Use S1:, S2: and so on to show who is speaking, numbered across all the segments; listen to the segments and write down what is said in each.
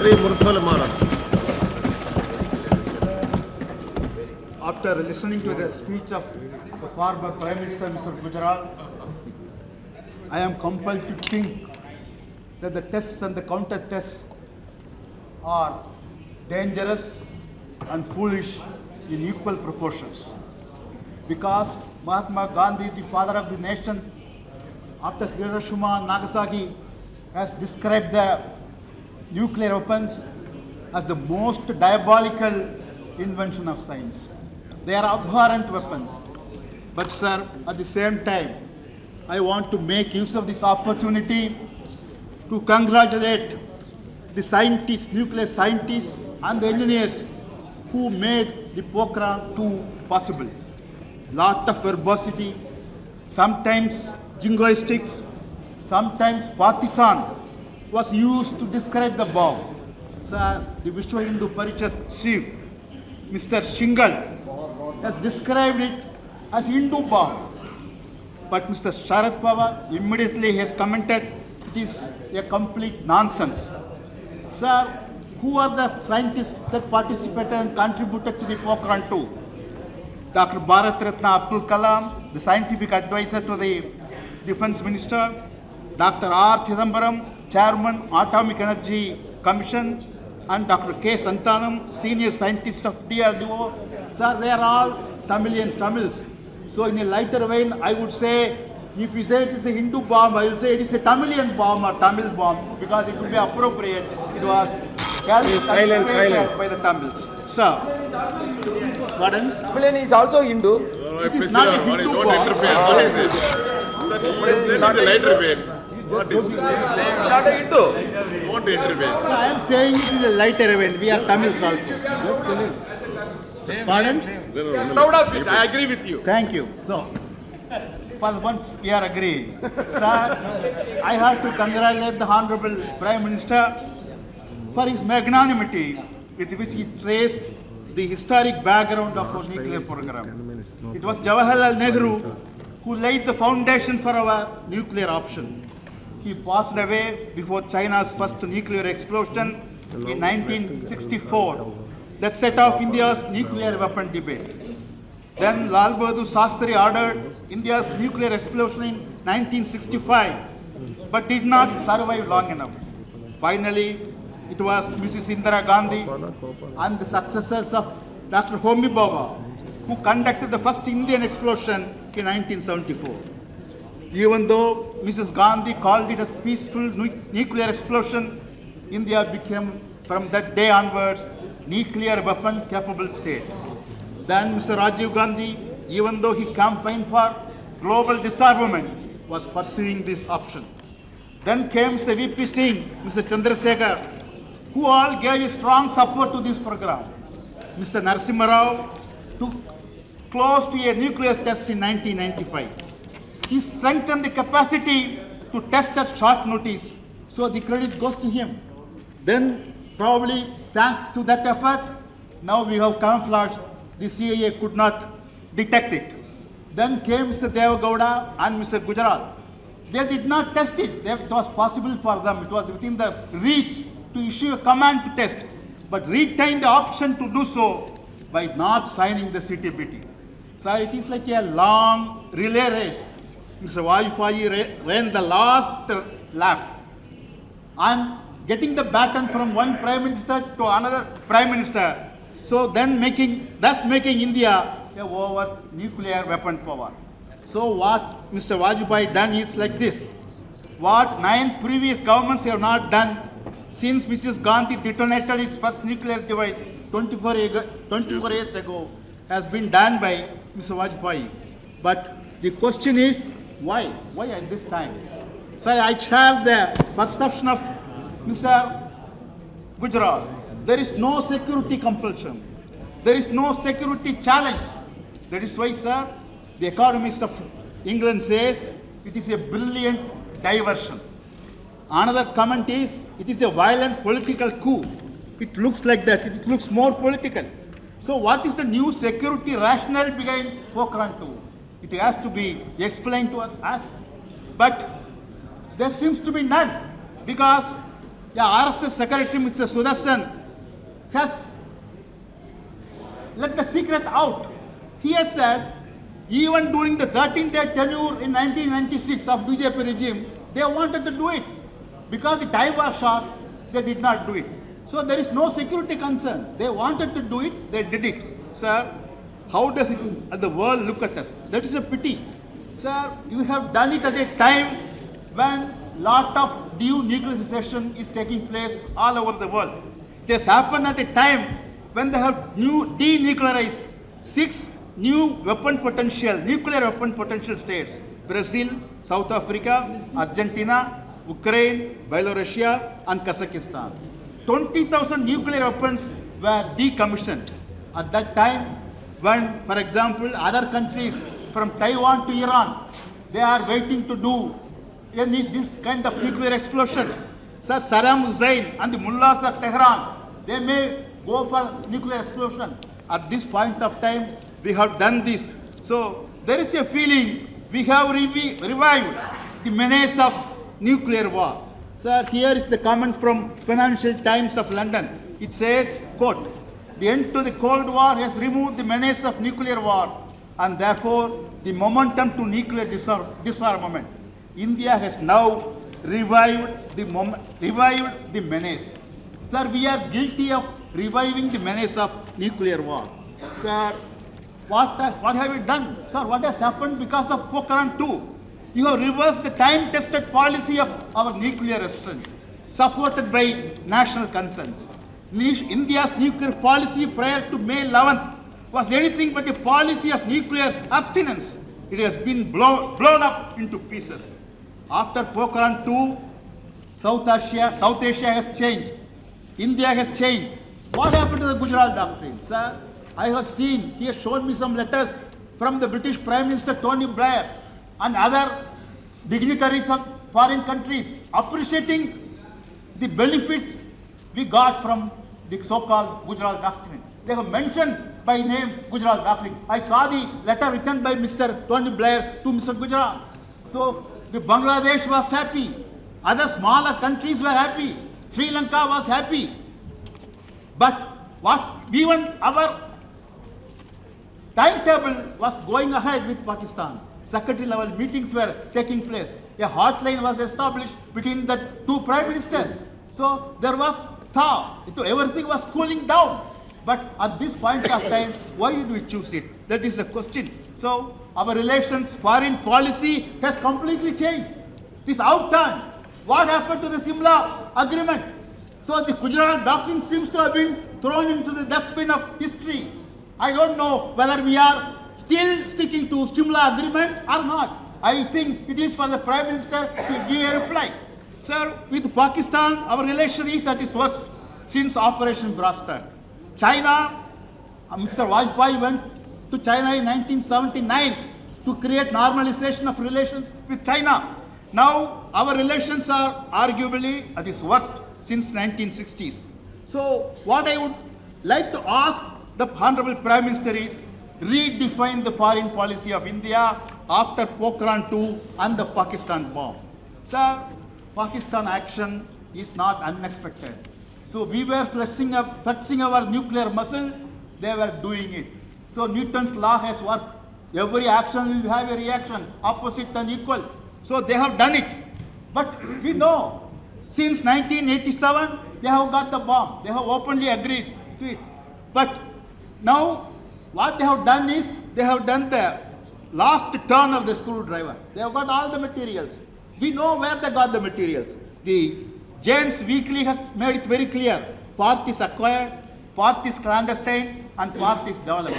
S1: Shri Murasoli Maranon.
S2: After listening to the speech of the former Prime Minister, Mr. Gujarat, I am compelled to think that the tests and the counter tests are dangerous and foolish in equal proportions. Because Mahatma Gandhi, the father of the nation, after Hiroshima and Nagasaki, has described the nuclear weapons as the most diabolical invention of science. They are abhorrent weapons. But sir, at the same time, I want to make use of this opportunity to congratulate the scientists, nuclear scientists and the engineers who made the Pokhran 2 possible. Lot of verbosity, sometimes jingoistics, sometimes partisan was used to describe the bomb. Sir, the Vishwa Hindu Parichat chief, Mr. Shingal, has described it as Hindu bomb. But Mr. Sharad Pawar immediately has commented it is a complete nonsense. Sir, who are the scientists that participated and contributed to the Pokhran 2? Dr. Bharat Ratna Abdul Kalam, the scientific advisor to the Defense Minister, Dr. R. Chidambaram, Chairman, Atomic Energy Commission, and Dr. K. Santanam, Senior Scientist of DRDO. Sir, they are all Tamils. So in a lighter vein, I would say, if you say it is a Hindu bomb, I will say it is a Tamilian bomb or Tamil bomb, because it would be appropriate. It was
S1: Silence.
S2: by the Tamils. Sir, pardon?
S3: Tamilian is also Hindu.
S2: It is not a Hindu
S1: Don't
S2: bomb.
S1: interfere. What is lighter vein? What is
S3: Not a Hindu.
S1: Don't intervene.
S2: So I am saying it is a lighter event. We are Tamils also. Pardon?
S3: Proud of it. I agree with you.
S2: Thank you. So, for once we are agreeing. Sir, I have to congratulate the Honorable Prime Minister for his magnanimity with which he traced the historic background of our nuclear program. It was Jawaharlal Nehru who laid the foundation for our nuclear option. He passed away before China's first nuclear explosion in 1964 that set off India's nuclear weapon debate. Then Lal Bahadur Shastri ordered India's nuclear explosion in 1965, but did not survive long enough. Finally, it was Mrs. Indira Gandhi and the successors of Dr. Homi Bhabha who conducted the first Indian explosion in 1974. Even though Mrs. Gandhi called it a peaceful nuclear explosion, India became, from that day onwards, nuclear weapon capable state. Then Mr. Rajiv Gandhi, even though he campaigned for global disarmament, was pursuing this option. Then came Mr. VP Singh, Mr. Chandrasekhar, who all gave strong support to this program. Mr. Narasimha Rao took close to a nuclear test in 1995. He strengthened the capacity to test at short notice, so the credit goes to him. Then, probably thanks to that effort, now we have camouflaged, the CIA could not detect it. Then came Mr. Devagowda and Mr. Gujarat. They did not test it. It was possible for them. It was within the reach to issue a command to test, but retained the option to do so by not signing the CTBT. So it is like a long relay race. Mr. Vajpayee ran the last lap, and getting the baton from one prime minister to another prime minister, so then thus making India a over nuclear weapon power. So what Mr. Vajpayee done is like this. What 9 previous governments have not done since Mrs. Gandhi detonated its first nuclear device 24 years ago has been done by Mr. Vajpayee. But the question is, why? Why at this time? Sir, I have the perception of Mr. Gujarat. There is no security compulsion. There is no security challenge. That is why, sir, the Economist of England says it is a brilliant diversion. Another comment is, it is a violent political coup. It looks like that. It looks more political. So what is the new security rationale behind Pokhran 2? It has to be explained to us. But there seems to be none, because the RSS Secretary Mr. Sudarshan has let the secret out. He has said, even during the 13-day tenure in 1996 of BJP regime, they wanted to do it. Because the time was short, they did not do it. So there is no security concern. They wanted to do it, they did it. Sir, how does the world look at us? That is a pity. Sir, you have done it at a time when lot of denuclearization is taking place all over the world. It has happened at a time when they have denuclearized 6 new nuclear weapon potential states: Brazil, South Africa, Argentina, Ukraine, Belarus, and Kazakhstan. 20,000 nuclear weapons were decommissioned. At that time, when, for example, other countries from Taiwan to Iran, they are waiting to do this kind of nuclear explosion. So Saddam Hussein and the mullahs of Tehran, they may go for nuclear explosion. At this point of time, we have done this. So there is a feeling we have revived the menace of nuclear war. Sir, here is the comment from Financial Times of London. It says, quote, "The end to the Cold War has removed the menace of nuclear war and therefore the momentum to nuclear disarmament. India has now revived the menace." Sir, we are guilty of reviving the menace of nuclear war. Sir, what have you done? Sir, what has happened because of Pokhran 2? You have reversed the time-tested policy of our nuclear restraint, supported by national concerns. India's nuclear policy prior to May 11th was anything but a policy of nuclear abstinence. It has been blown up into pieces. After Pokhran 2, South Asia has changed. India has changed. What happened to the Gujarat Doctrine? Sir, I have seen, he has shown me some letters from the British Prime Minister Tony Blair and other dignitaries of foreign countries appreciating the benefits we got from the so-called Gujarat Doctrine. They have mentioned by name Gujarat Doctrine. I saw the letter written by Mr. Tony Blair to Mr. Gujarat. So the Bangladesh was happy. Other smaller countries were happy. Sri Lanka was happy. But even our timetable was going ahead with Pakistan. Secretary level meetings were taking place. A hotline was established between the two prime ministers. So there was thaw. Everything was cooling down. But at this point of time, why did we choose it? That is the question. So our relations, foreign policy has completely changed. It is outturned. What happened to the Simla agreement? So the Gujarat Doctrine seems to have been thrown into the dustbin of history. I don't know whether we are still sticking to Simla agreement or not. I think it is for the Prime Minister to give a reply. Sir, with Pakistan, our relation is at its worst since Operation Bastard. China, Mr. Vajpayee went to China in 1979 to create normalization of relations with China. Now, our relations are arguably at its worst since 1960s. So, what I would like to ask the Honorable Prime Minister is, redefine the foreign policy of India after Pokhran 2 and the Pakistan bomb. Sir, Pakistan action is not unexpected. So we were flexing our nuclear muscle, they were doing it. So Newton's law has worked. Every action will have a reaction, opposite and equal. So they have done it. But we know, since 1987, they have got the bomb. They have openly agreed to it. But now, what they have done is, they have done the last turn of the screwdriver. They have got all the materials. We know where they got the materials. The Jane's Weekly has made it very clear. Part is acquired, part is clandestine, and part is developed.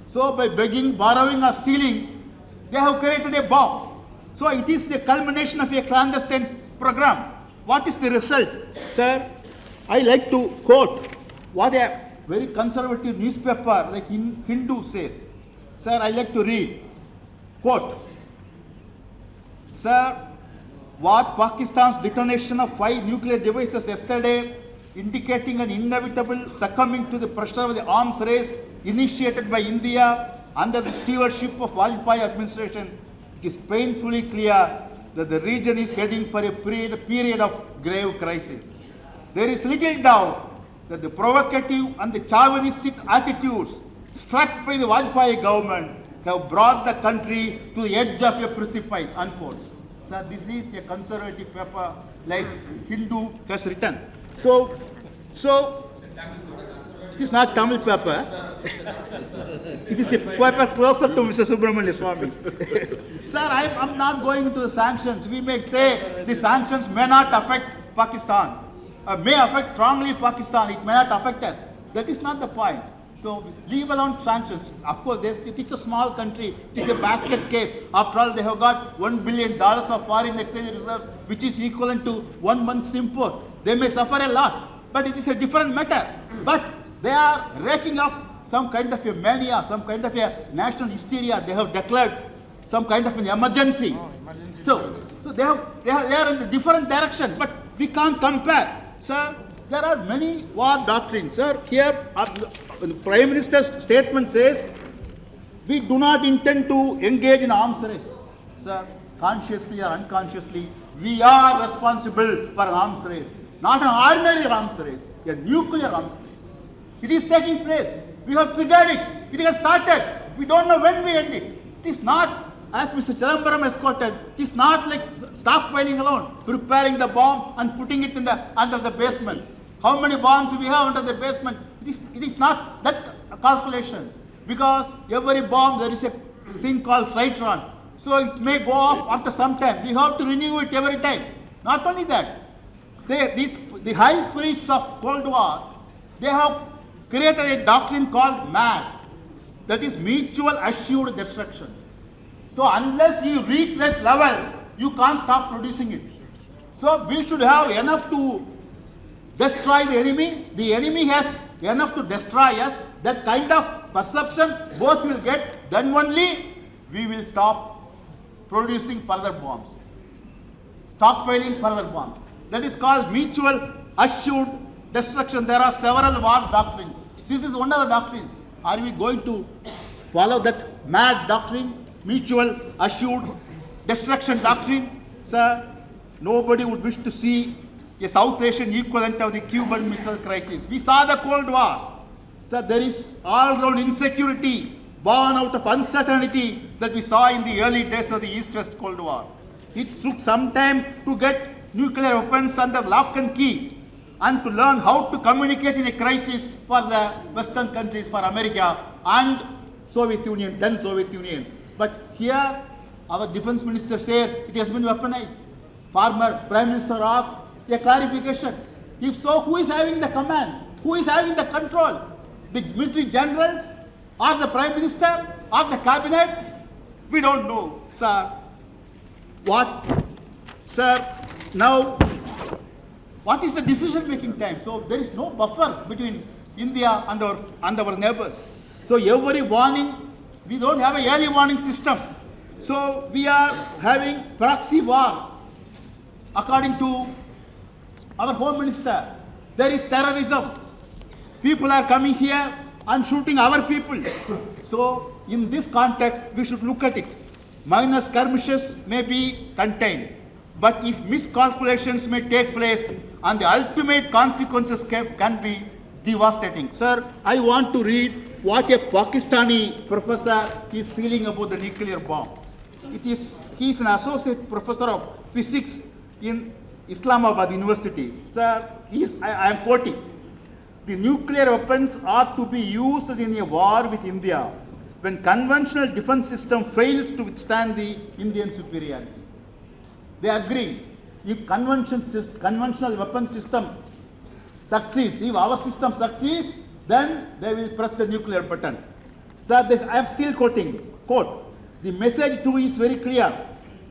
S2: So by begging, borrowing, or stealing, they have created a bomb. So it is a culmination of a clandestine program. What is the result? Sir, I like to quote what a very conservative newspaper like Hindu says. Sir, I like to read. Quote, "Sir, what Pakistan's detonation of 5 nuclear devices yesterday, indicating an inevitable succumbing to the pressure of the arms race initiated by India under the stewardship of Vajpayee administration, it is painfully clear that the region is heading for a period of grave crisis." there is little doubt that the provocative and the chauvinistic attitudes struck by the Vajpayee government have brought the country to the edge of a precipice, unquote. So this is a conservative paper like Hindu has written. So it is not Tamil paper. It is a paper closer to Mr. Subramania Swami. Sir, I'm not going into the sanctions. We may say the sanctions may not affect Pakistan, may affect strongly Pakistan. It may not affect us. That is not the point. So leave alone sanctions. Of course, it's a small country. It is a basket case. After all, they have got $1 billion of foreign exchange reserves, which is equivalent to 1 month's import. They may suffer a lot, but it is a different matter. But they are raking up some kind of a mania, some kind of a national hysteria. They have declared some kind of an emergency. So they are in a different direction, but we can't compare. Sir, there are many war doctrines. Sir, here the Prime Minister's statement says, we do not intend to engage in arms race. Sir, consciously or unconsciously, we are responsible for an arms race. Not an ordinary arms race, a nuclear arms race. It is taking place. We have triggered it. It has started. We don't know when we end it. It is not, as Mr. Chidambaram has quoted, it is not like stockpiling alone, preparing the bomb and putting it under the basement. How many bombs we have under the basement? It is not that calculation. Because every bomb there is a thing called Tritron. So it may go off after some time. We have to renew it every time. Not only that, the high priests of Cold War, they have created a doctrine called MAD. That is mutual assured destruction. So unless you reach that level, you can't stop producing it. So we should have enough to destroy the enemy. The enemy has enough to destroy us. That kind of perception both will get. Then only we will stop producing further bombs. Stockpiling further bombs. That is called mutual assured destruction. There are several war doctrines. This is one of the doctrines. Are we going to follow that MAD doctrine? Mutual assured destruction doctrine? Sir, nobody would wish to see a South Asian equivalent of the Cuban Missile Crisis. We saw the Cold War. Sir, there is all-round insecurity born out of uncertainty that we saw in the early days of the East-West Cold War. It took some time to get nuclear weapons under lock and key and to learn how to communicate in a crisis for the Western countries, for America and Soviet Union, then Soviet Union. But here, our defense minister said it has been weaponized. Former Prime Minister asks a clarification. If so, who is having the command? Who is having the control? The military generals or the Prime Minister or the cabinet? We don't know, sir. What? Sir, now, what is the decision-making time? So there is no buffer between India and our neighbors. So every warning, we don't have a early warning system. So we are having proxy war. According to our Home Minister, there is terrorism. People are coming here and shooting our people. So in this context, we should look at it. Minor skirmishes may be contained, but if miscalculations may take place and the ultimate consequences can be devastating. Sir, I want to read what a Pakistani professor is feeling about the nuclear bomb. He is an associate professor of physics in Islamabad University. Sir, I am quoting, the nuclear weapons are to be used in a war with India when conventional defense system fails to withstand the Indian superiority. They agree, if conventional weapon system succeeds, if our system succeeds, then they will press the nuclear button. Sir, I am still quoting, quote, the message too is very clear.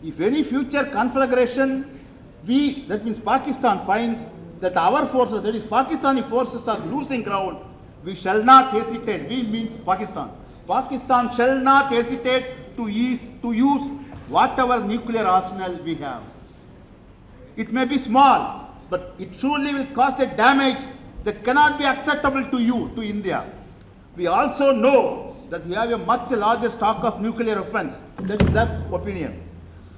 S2: If any future conflagration, that means Pakistan, finds that our forces, that is Pakistani forces are losing ground, we shall not hesitate. We means Pakistan. Pakistan shall not hesitate to use whatever nuclear arsenal we have. It may be small, but it surely will cause a damage that cannot be acceptable to you, to India. We also know that we have a much larger stock of nuclear weapons. That is their opinion.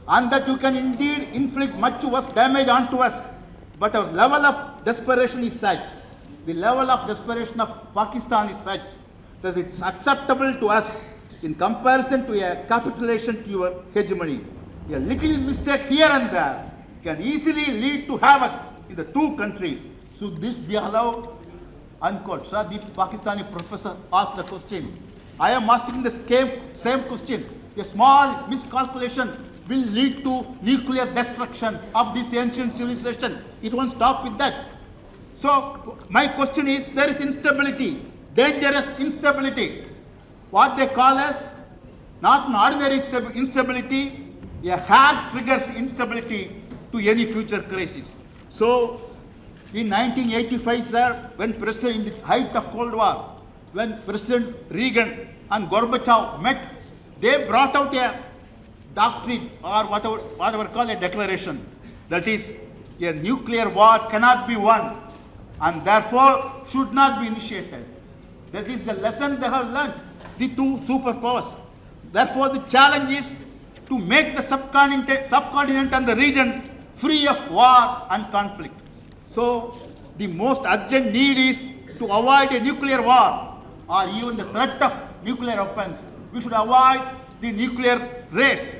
S2: And that you can indeed inflict much worse damage onto us But our level of desperation is such, the level of desperation of Pakistan is such that it's acceptable to us in comparison to a capitulation to your hegemony. A little mistake here and there can easily lead to havoc in the two countries. Should this be allowed? Unquote. So the Pakistani professor asked the question. I am asking the same question. A small miscalculation will lead to nuclear destruction of this ancient civilization. It won't stop with that. So my question is, there is instability, dangerous instability. What they call as not an ordinary instability, a hair triggers instability to any future crisis. So in 1985, sir, when President, in the height of Cold War, when President Reagan and Gorbachev met, they brought out a doctrine or whatever called a declaration. That is, a nuclear war cannot be won and therefore should not be initiated. That is the lesson they have learned, the two superpowers. Therefore, the challenge is to make the subcontinent and the region free of war and conflict. So, the most urgent need is to avoid a nuclear war or even the threat of nuclear weapons. We should avoid the nuclear race.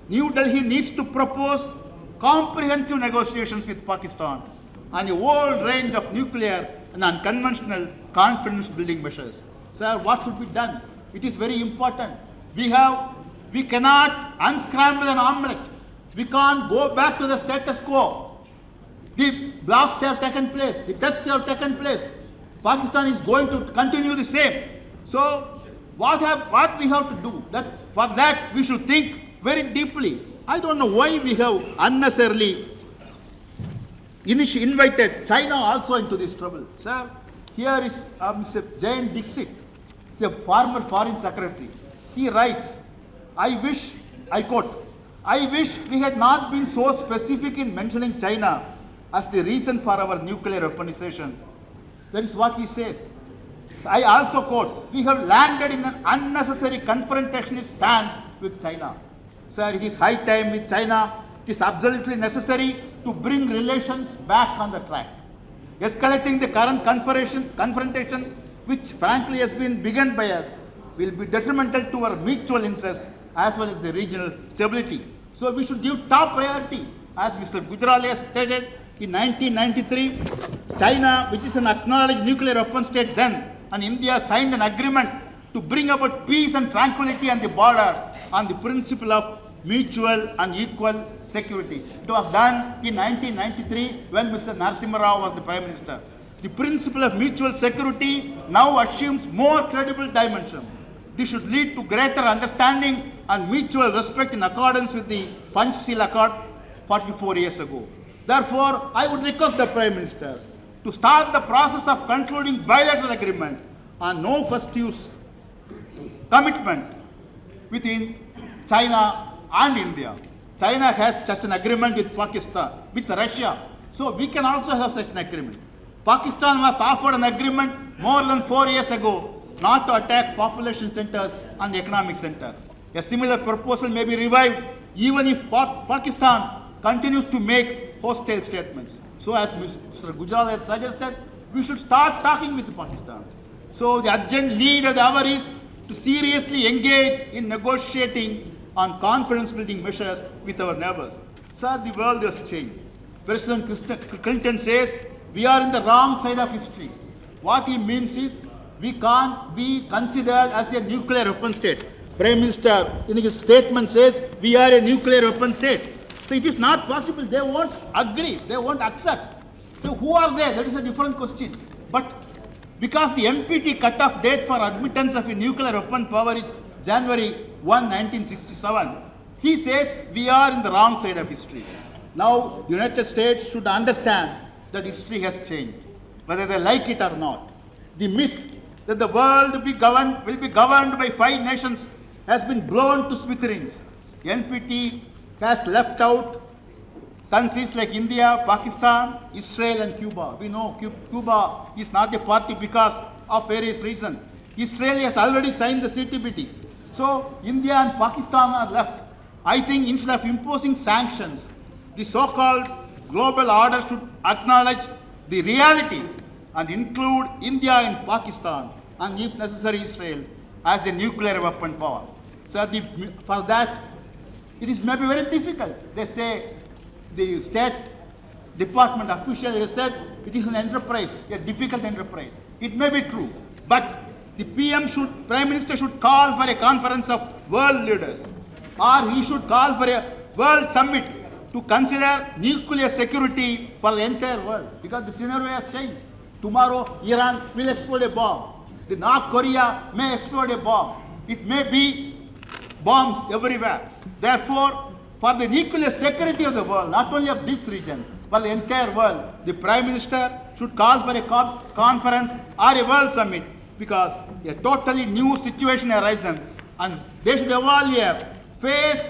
S2: New Delhi needs to propose comprehensive negotiations with Pakistan on a whole range of nuclear and unconventional confidence building measures. Sir, what should be done? It is very important. We cannot unscramble an omelette. We can't go back to the status quo. The blasts have taken place, the tests have taken place. Pakistan is going to continue the same. So what we have to do? For that we should think very deeply. I don't know why we have unnecessarily invited China also into this trouble. Sir, here is Mr. Jain Dixit, the former foreign secretary. He writes, I quote, I wish we had not been so specific in mentioning China as the reason for our nuclear weaponization. That is what he says. I also quote, we have landed in an unnecessary confrontationist stand with China. Sir, it is high time with China. It is absolutely necessary to bring relations back on the track. Escalating the current confrontation, which frankly has been begun by us, will be detrimental to our mutual interest as well as the regional stability. So we should give top priority. As Mr. Gujarali has stated, in 1993, China, which is an acknowledged nuclear weapon state then, and India signed an agreement to bring about peace and tranquility on the border on the principle of mutual and equal security. It was done in 1993 when Mr. Narasimha Rao was the Prime Minister. The principle of mutual security now assumes more credible dimension. This should lead to greater understanding and mutual respect in accordance with the Panchsheel Accord 44 years ago. Therefore, I would request the Prime Minister to start the process of concluding bilateral agreement on no first use commitment between China and India. China has such an agreement with Pakistan, with Russia. So we can also have such an agreement. Pakistan was offered an agreement more than 4 years ago not to attack population centers and economic center. A similar proposal may be revived even if Pakistan continues to make hostile statements. So as Mr. Gujral has suggested, we should start talking with Pakistan. So the urgent need of the hour is to seriously engage in negotiating on confidence building measures with our neighbors. Sir, the world has changed. President Clinton says we are in the wrong side of history. What he means is we can't be considered as a nuclear weapon state. Prime Minister in his statement says we are a nuclear weapon state. So it is not possible. They won't agree. They won't accept. So who are they? That is a different question. But because the MPT cutoff date for admittance of a nuclear weapon power is January 1, 1967, he says we are in the wrong side of history. Now, the United States should understand that history has changed, whether they like it or not. The myth that the world will be governed by 5 nations has been blown to smithereens. NPT has left out countries like India, Pakistan, Israel and Cuba. We know Cuba is not a party because of various reasons. Israel has already signed the CTBT. So India and Pakistan are left. I think instead of imposing sanctions, the so-called global order should acknowledge the reality and include India and Pakistan, and if necessary Israel, as a nuclear weapon power. So for that, it is maybe very difficult. They say, the State Department official has said it is an enterprise, a difficult enterprise. It may be true, but the Prime Minister should call for a conference of world leaders, or he should call for a world summit to consider nuclear security for the entire world, because the scenario has changed. Tomorrow, Iran will explode a bomb. The North Korea may explode a bomb. It may be bombs everywhere. Therefore, for the nuclear security of the world, not only of this region, but the entire world, the Prime Minister should call for a conference or a world summit, because a totally new situation has arisen, and they should evaluate phased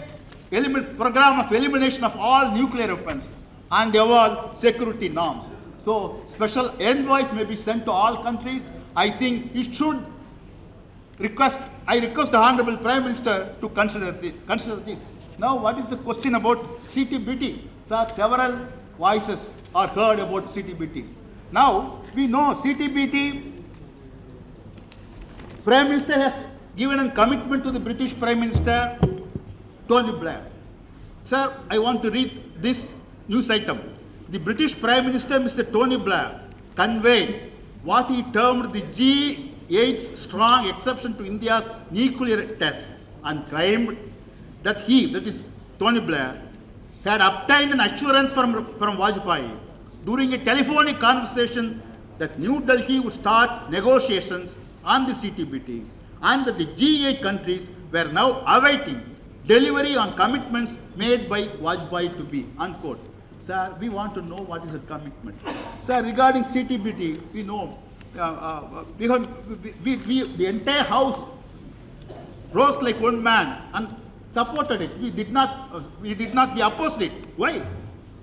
S2: program of elimination of all nuclear weapons and evolve security norms. So special envoys may be sent to all countries. I think it should I request the Honorable Prime Minister to consider this. Now, what is the question about CTBT? So several voices are heard about CTBT. Now, we know CTBT, Prime Minister has given a commitment to the British Prime Minister, Tony Blair. Sir, I want to read this news item. The British Prime Minister, Mr. Tony Blair, conveyed what he termed the G8's strong exception to India's nuclear test, and claimed that he, that is Tony Blair, had obtained an assurance from Vajpayee during a telephonic conversation that New Delhi would start negotiations on the CTBT, and that the G8 countries were now awaiting delivery on commitments made by Vajpayee to be, unquote. Sir, we want to know what is the commitment. Sir, regarding CTBT, we know the entire House rose like one man and supported it. We did not be opposed it. Why?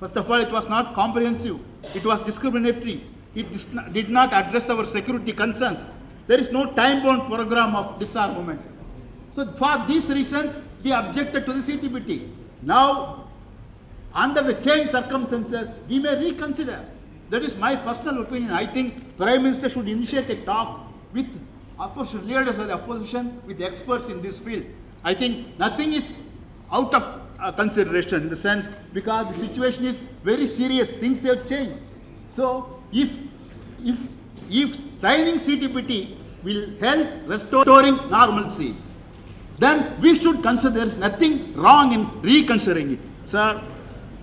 S2: First of all, it was not comprehensive. It was discriminatory. It did not address our security concerns. There is no time-bound program of disarmament. So for these reasons, we objected to the CTBT. Now, under the changed circumstances, we may reconsider. That is my personal opinion. I think Prime Minister should initiate a talks with opposition leaders of the opposition, with experts in this field. I think nothing is out of consideration in the sense, because the situation is very serious. Things have changed. So if signing CTBT will help restoring normalcy, then we should consider there is nothing wrong in reconsidering it. Sir,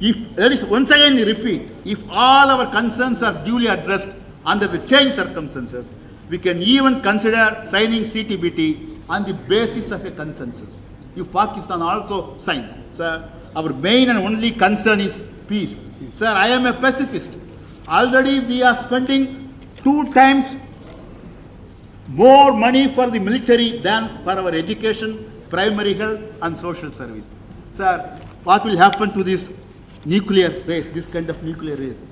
S2: if there is, once again I repeat, if all our concerns are duly addressed under the changed circumstances, we can even consider signing CTBT on the basis of a consensus. If Pakistan also signs, sir, our main and only concern is peace. Sir, I am a pacifist. Already we are spending 2 times more money for the military than for our education, primary health and social service. Sir, what will happen to this nuclear race, this kind of nuclear race?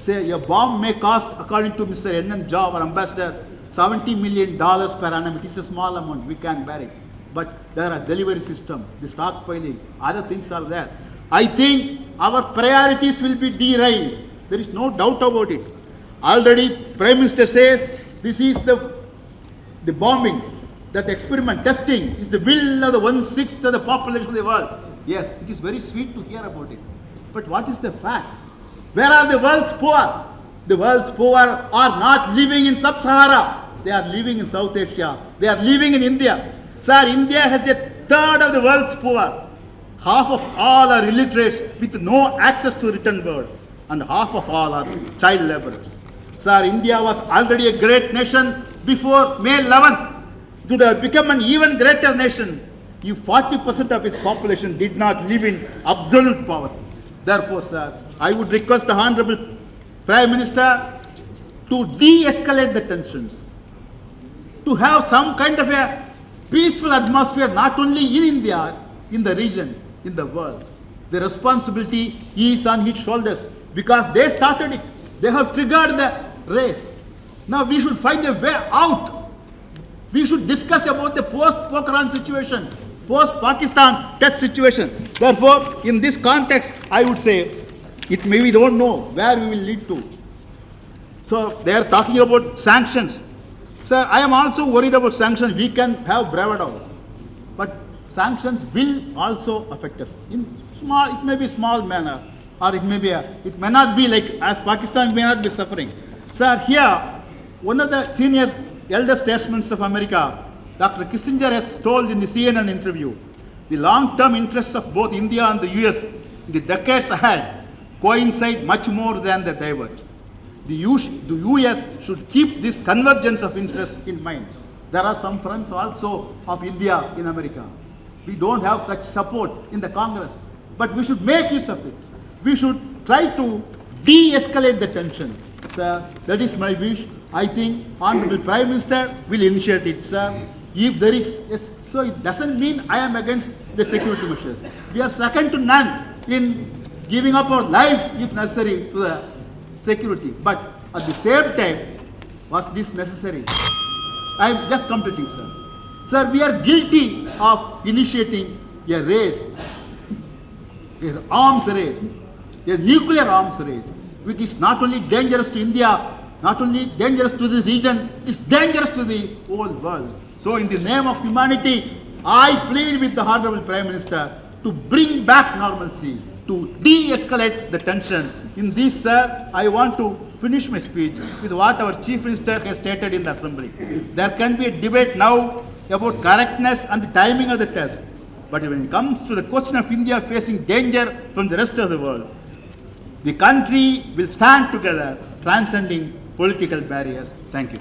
S2: Say a bomb may cost, according to Mr. N. Job, our ambassador, $70 million per annum. It is a small amount, we can bear it. But there are delivery system, the stockpiling, other things are there. I think our priorities will be derailed. There is no doubt about it. Already Prime Minister says this is the bombing, that experiment, testing is the will of the 1/6 of the population of the world. Yes, it is very sweet to hear about it. But what is the fact? Where are the world's poor? The world's poor are not living in Sub-Sahara. They are living in South Asia. They are living in India. Sir, India has 1/3 of the world's poor. Half of all are illiterates with no access to written word, and half of all are child laborers. Sir, India was already a great nation before May 11th. To have become an even greater nation if 40% of its population did not live in absolute poverty. Therefore, sir, I would request the Honorable Prime Minister to de-escalate the tensions, to have some kind of a peaceful atmosphere, not only in India, in the region, in the world. The responsibility is on his shoulders, because they started it. They have triggered the race. Now we should find a way out. We should discuss about the post-Pokhran situation, post-Pakistan test situation. Therefore, in this context, I would say it may we don't know where we will lead to. So they are talking about sanctions. Sir, I am also worried about sanctions. We can have bravado, but sanctions will also affect us in small. It may be small manner, or it may not be like as Pakistan may not be suffering. Sir, here one of the senior elder statesmen of America, Dr. Kissinger, has told in the CNN interview, the long-term interests of both India and the US in the decades ahead coincide much more than they diverge. The US should keep this convergence of interest in mind. There are some friends also of India in America. We don't have such support in the Congress, but we should make use of it. We should try to de-escalate the tension. Sir, that is my wish. I think Honorable Prime Minister will initiate it, sir. If there is, yes, so it doesn't mean I am against the security measures. We are second to none in giving up our life, if necessary, to the security. But at the same time, was this necessary? I am just completing, sir. Sir, we are guilty of initiating a race, an arms race, a nuclear arms race, which is not only dangerous to India, not only dangerous to this region, it is dangerous to the whole world. So in the name of humanity, I plead with the Honorable Prime Minister to bring back normalcy, to de-escalate the tension. In this, sir, I want to finish my speech with what our Chief Minister has stated in the Assembly. There can be a debate now about correctness and the timing of the test. But when it comes to the question of India facing danger from the rest of the world, the country will stand together, transcending political barriers. Thank you.